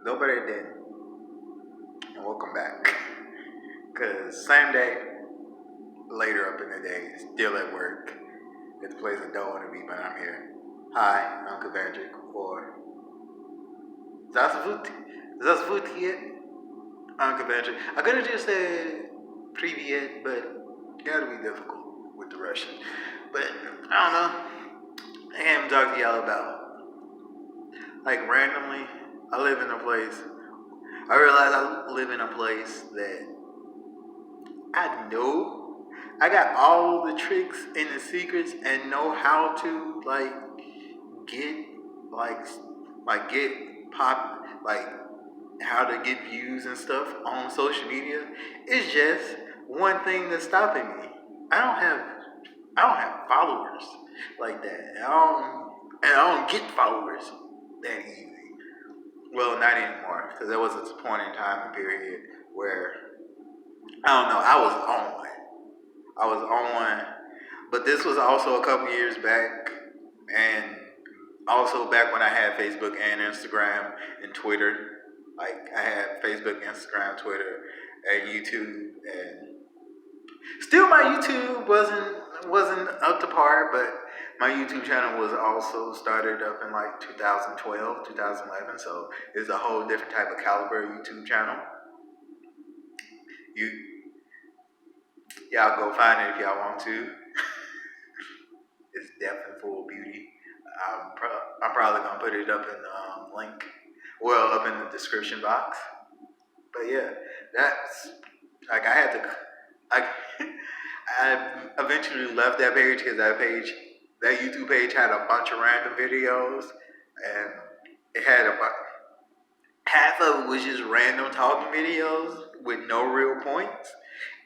Nobody did. And welcome back. Because same day, later up in the day, still at work. At the place I don't want to be, but I'm here. Hi, I'm Kavandrick, or Здравствуйте. I'm Kavandrick. I could have just said Привет, but gotta be difficult with the Russian. But I don't know. I came to talk to y'all about, like, randomly, I live in a place. I realize I live in a place that I know I got all the tricks and the secrets and know how to get get pop how to get views and stuff on social media. It's just one thing that's stopping me. I don't have followers like that. I don't get followers that easy. Well, not anymore, because there was a point in time and period where I don't know. I was on one, but this was also a couple years back, and also back when I had Facebook and Instagram and Twitter. Like I had Facebook, Instagram, Twitter, and YouTube, and still my YouTube wasn't up to par, but my YouTube channel was also started up in like 2012, 2011, so it's a whole different type of caliber YouTube channel. You Y'all go find it if y'all want to. It's definitely full of beauty. I'm probably gonna put it up in the link, well, up in the description box. But yeah, that's like I had to. I I eventually left that page because that YouTube page had a bunch of random videos, and it had half of it was just random talking videos with no real points,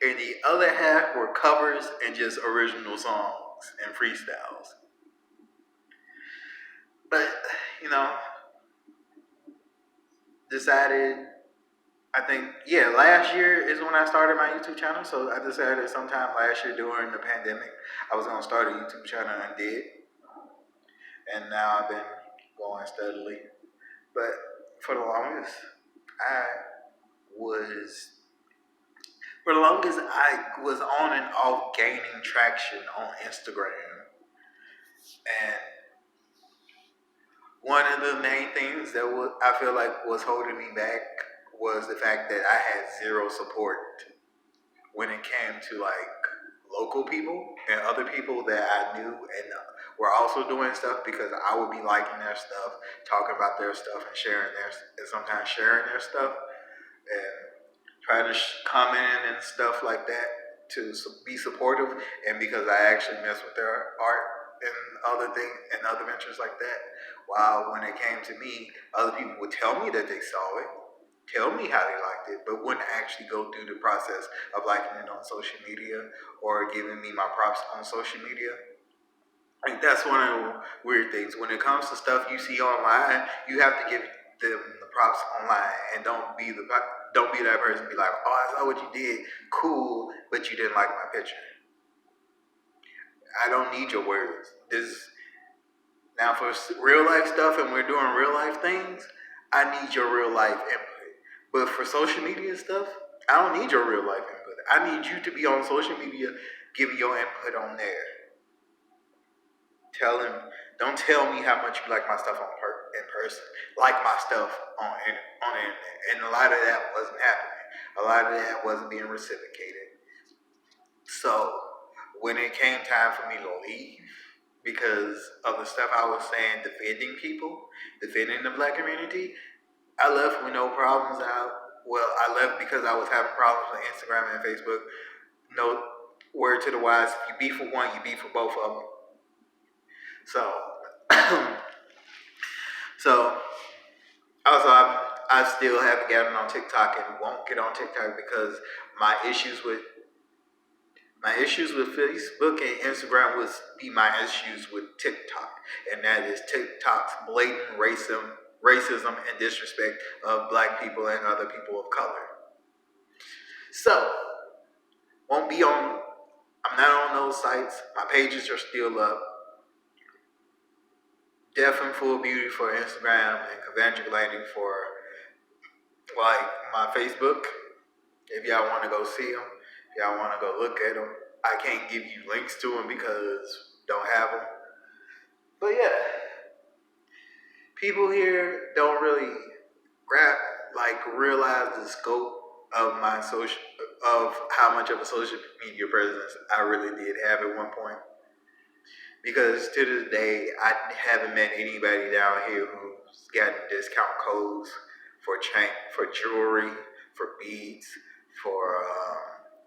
and the other half were covers and just original songs and freestyles. But you know, decided I think last year is when I started my YouTube channel. So I decided sometime last year during the pandemic I was gonna start a YouTube channel and did, and now I've been going steadily. But for the longest, I was I was on and off gaining traction on Instagram. And one of the main things that I feel like was holding me back was the fact that I had zero support when it came to like local people and other people that I knew and were also doing stuff, because I would be liking their stuff, talking about their stuff, and sometimes sharing their stuff, and try to comment and stuff like that to be supportive, and because I actually mess with their art and other ventures like that. While when it came to me, other people would tell me that they saw it, tell me how they liked it, but wouldn't actually go through the process of liking it on social media or giving me my props on social media. Like that's one of the weird things. When it comes to stuff you see online, you have to give them the props online, and don't be that person. Be like, oh, I saw what you did, cool, but you didn't like my picture. I don't need your words. Now for real life stuff, and we're doing real life things, I need your real life input. But for social media stuff, I don't need your real life input. I need you to be on social media, giving your input on there. Don't tell me how much you like my stuff in person. Like my stuff on the internet. And a lot of that wasn't happening. A lot of that wasn't being reciprocated. So when it came time for me to leave, because of the stuff I was saying, defending the black community, I left with no problems. I left because I was having problems with Instagram and Facebook. No word to the wise, if you beef for one, you beef for both of them. So, also I still haven't gotten on TikTok and won't get on TikTok because my issues with Facebook and Instagram would be my issues with TikTok, and that is TikTok's blatant racism and disrespect of black people and other people of color. So, I'm not on those sites. My pages are still up. Deaf and Full Beauty for Instagram, and Kavandrick Landing for like my Facebook. If y'all want to go see them, y'all want to go look at them. I can't give you links to them because don't have them. But yeah, people here don't really realize the scope of my social of how much of a social media presence I really did have at one point. Because to this day, I haven't met anybody down here who's gotten discount codes for jewelry, for beads, for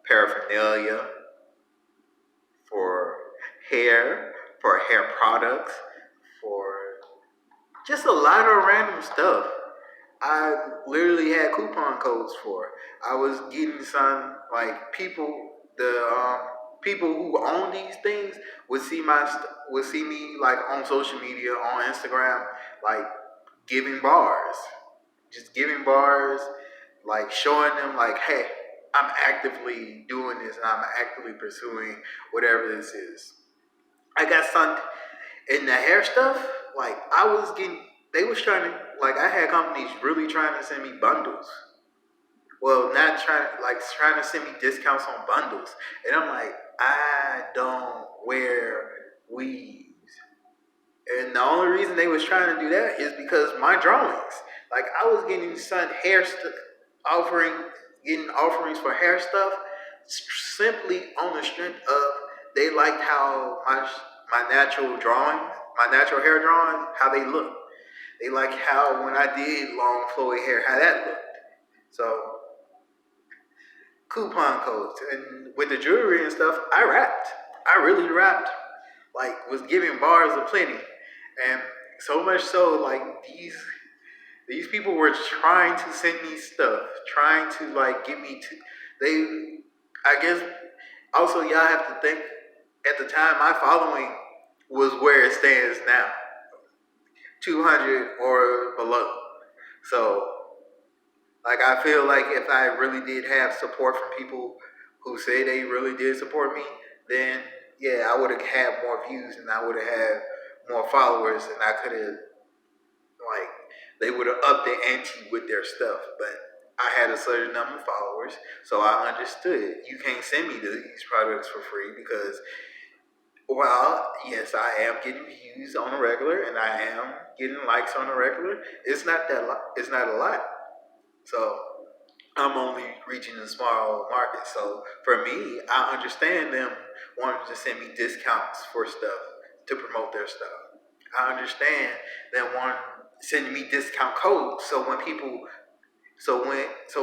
paraphernalia, for hair, for hair products, for just a lot of random stuff. I literally had coupon codes for. I was getting some people who own these things would see me like on social media on Instagram like giving bars, just giving bars, like showing them like, hey, I'm actively doing this and I'm actively pursuing whatever this is. I got some in the hair stuff. Like they was trying to I had companies really trying to send me bundles. Well, not trying to send me discounts on bundles, and I'm like, I don't wear weaves, and the only reason they was trying to do that is because my drawings. Like I was getting getting offerings for hair stuff simply on the strength of they liked how my natural drawings, my natural hair drawings, how they look. They like how when I did long flowy hair, how that looked. So coupon codes and with the jewelry and stuff, I rapped. I really rapped. Like was giving bars of plenty, and so much so these people were trying to send me stuff, trying to get me to. They, I guess, also y'all have to think. At the time, my following was where it stands now, 200 or below. So, I feel like if I really did have support from people who say they really did support me, then yeah, I would have had more views and I would have had more followers, and I could have they would have upped the ante with their stuff. But I had a certain number of followers, so I understood you can't send me these products for free because, well, yes, I am getting views on a regular, and I am getting likes on a regular. It's not it's not a lot. So I'm only reaching a small market. So for me, I understand them wanting to send me discounts for stuff to promote their stuff. I understand them wanting sending me discount codes. So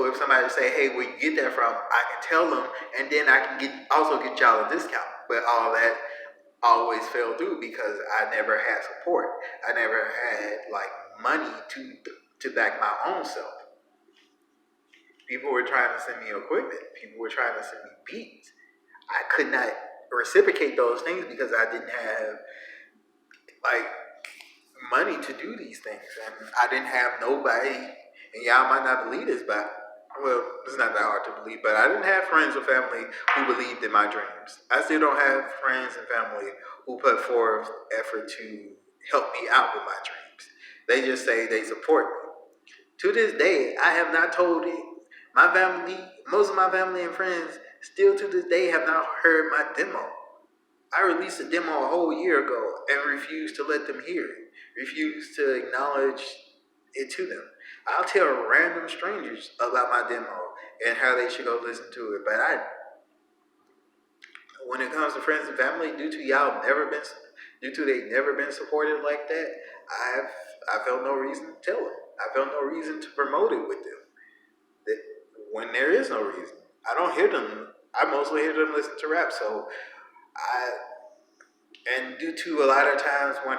if somebody say, hey, where you get that from, I can tell them, and then I can get y'all a discount. But all that always fell through because I never had support. I never had money to back my own self. People were trying to send me equipment. People were trying to send me beats. I could not reciprocate those things because I didn't have money to do these things, and I didn't have nobody. And y'all might not believe this, but well, it's not that hard to believe. But I didn't have friends or family who believed in my dreams. I still don't have friends and family who put forth effort to help me out with my dreams. They just say they support me. To this day, I have not told it. My family, most of my family and friends, still to this day have not heard my demo. I released a demo a whole year ago and refused to let them hear it, refused to acknowledge it to them. I'll tell random strangers about my demo and how they should go listen to it, but when it comes to friends and family, due to they never been supported like that, I felt no reason to tell them. I felt no reason to promote it with them. When there is no reason, I don't hear them. I mostly hear them listen to rap. So and due to a lot of times when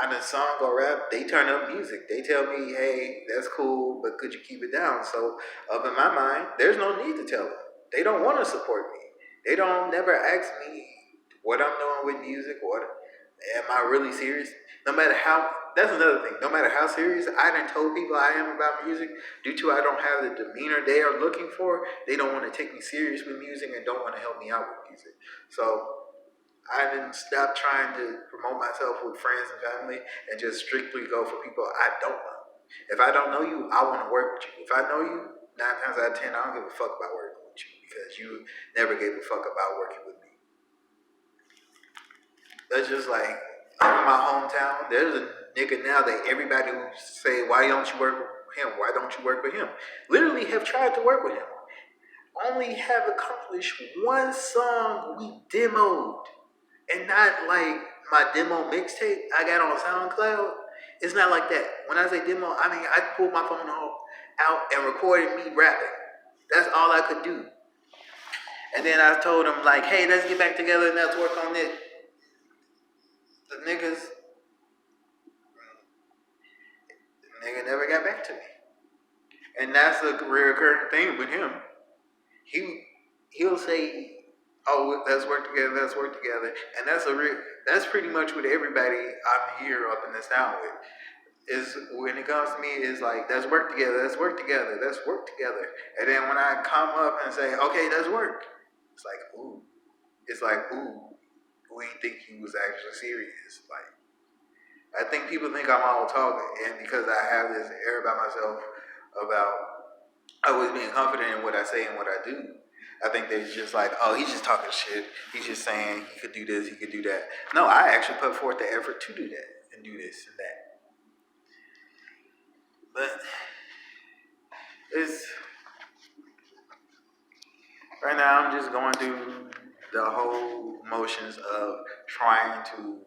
on a song or rap, they turn up music. They tell me, hey, that's cool, but could you keep it down? So up in my mind, there's no need to tell them. They don't want to support me. They don't never ask me what I'm doing with music. What am I really serious? No matter how. That's another thing. No matter how serious I done told people I am about music, due to I don't have the demeanor they are looking for, they don't want to take me serious with music and don't want to help me out with music. So I didn't stop trying to promote myself with friends and family and just strictly go for people I don't know. If I don't know you, I want to work with you. If I know you, 9 times out of 10, I don't give a fuck about working with you because you never gave a fuck about working with me. That's just like in my hometown. There's a nigga now that everybody who say, "Why don't you work with him? Why don't you work with him?" Literally have tried to work with him. Only have accomplished one song we demoed, and not like my demo mixtape I got on SoundCloud. It's not like that. When I say demo, I mean I pulled my phone out and recorded me rapping. That's all I could do. And then I told him like, "Hey, let's get back together and let's work on it." The nigga never got back to me, and that's a recurring thing with him. He'll say, "Oh, let's work together, let's work together," and that's pretty much what everybody I'm here up in this town with is. When it comes to me, is like, "Let's work together, let's work together, let's work together," and then when I come up and say, "Okay, let's work," it's like, ooh, we didn't think he was actually serious. Like, I think people think I'm all talking, and because I have this air about myself about always being confident in what I say and what I do, I think they're just like, "Oh, he's just talking shit. He's just saying he could do this, he could do that." No, I actually put forth the effort to do that and do this and that. But it's right now I'm just going through the whole motions of trying to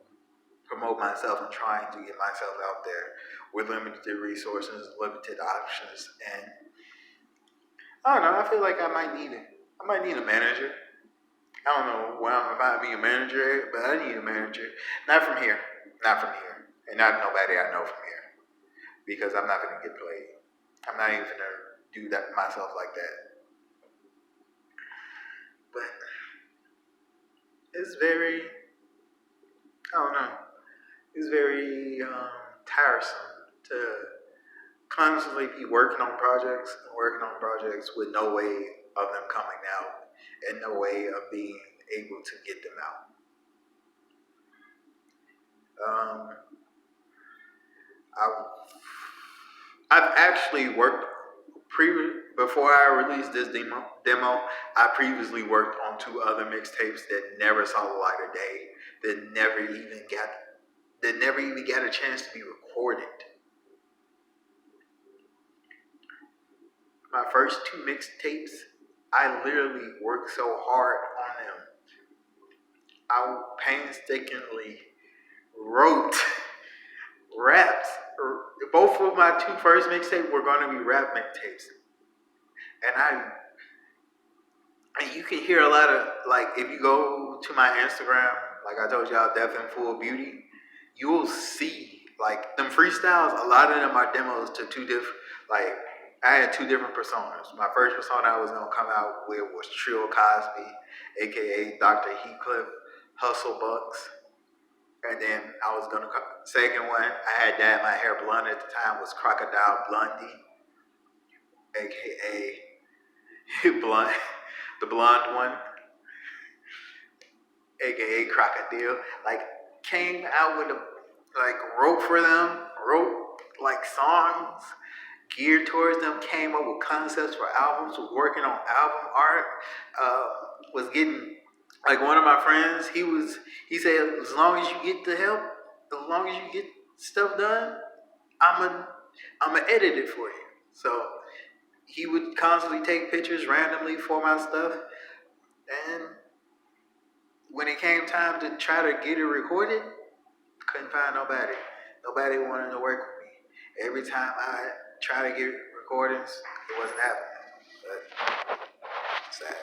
promote myself and trying to get myself out there with limited resources, limited options, and I don't know. I feel like I might need it. I might need a manager. I don't know where I'm about to be a manager, but I need a manager. Not from here. Not from here. And not nobody I know from here. Because I'm not gonna get played. I'm not even gonna do that myself like that. But it's very, I don't know. It's very tiresome to constantly be working on projects with no way of them coming out and no way of being able to get them out. I've, I've actually worked before I released this demo. I previously worked on 2 other mixtapes that never saw the light of day, that never even got a chance to be recorded. My first 2 mixtapes, I literally worked so hard on them. I painstakingly wrote raps. Both of my 2 first mixtapes were going to be rap mixtapes, and you can hear a lot of, like, if you go to my Instagram, like I told y'all, Deaf and Full Beauty, you will see like them freestyles. A lot of them are demos to 2 different. Like, I had 2 different personas. My first persona I was gonna come out with was Trill Cosby, aka Dr. Heathcliff, Hustle Bucks. And then I was gonna second one. I had dyed my hair blonde at the time, was Crocodile Blondie, aka blonde, the blonde one, aka Crocodile. Like, came out with wrote for them, wrote like songs geared towards them, came up with concepts for albums, was working on album art, was getting, like, one of my friends, he said, as long as you get the help, as long as you get stuff done, I'ma edit it for you. So he would constantly take pictures randomly for my stuff, and when it came time to try to get it recorded, couldn't find nobody. Nobody wanted to work with me. Every time I try to get recordings, it wasn't happening. But sad.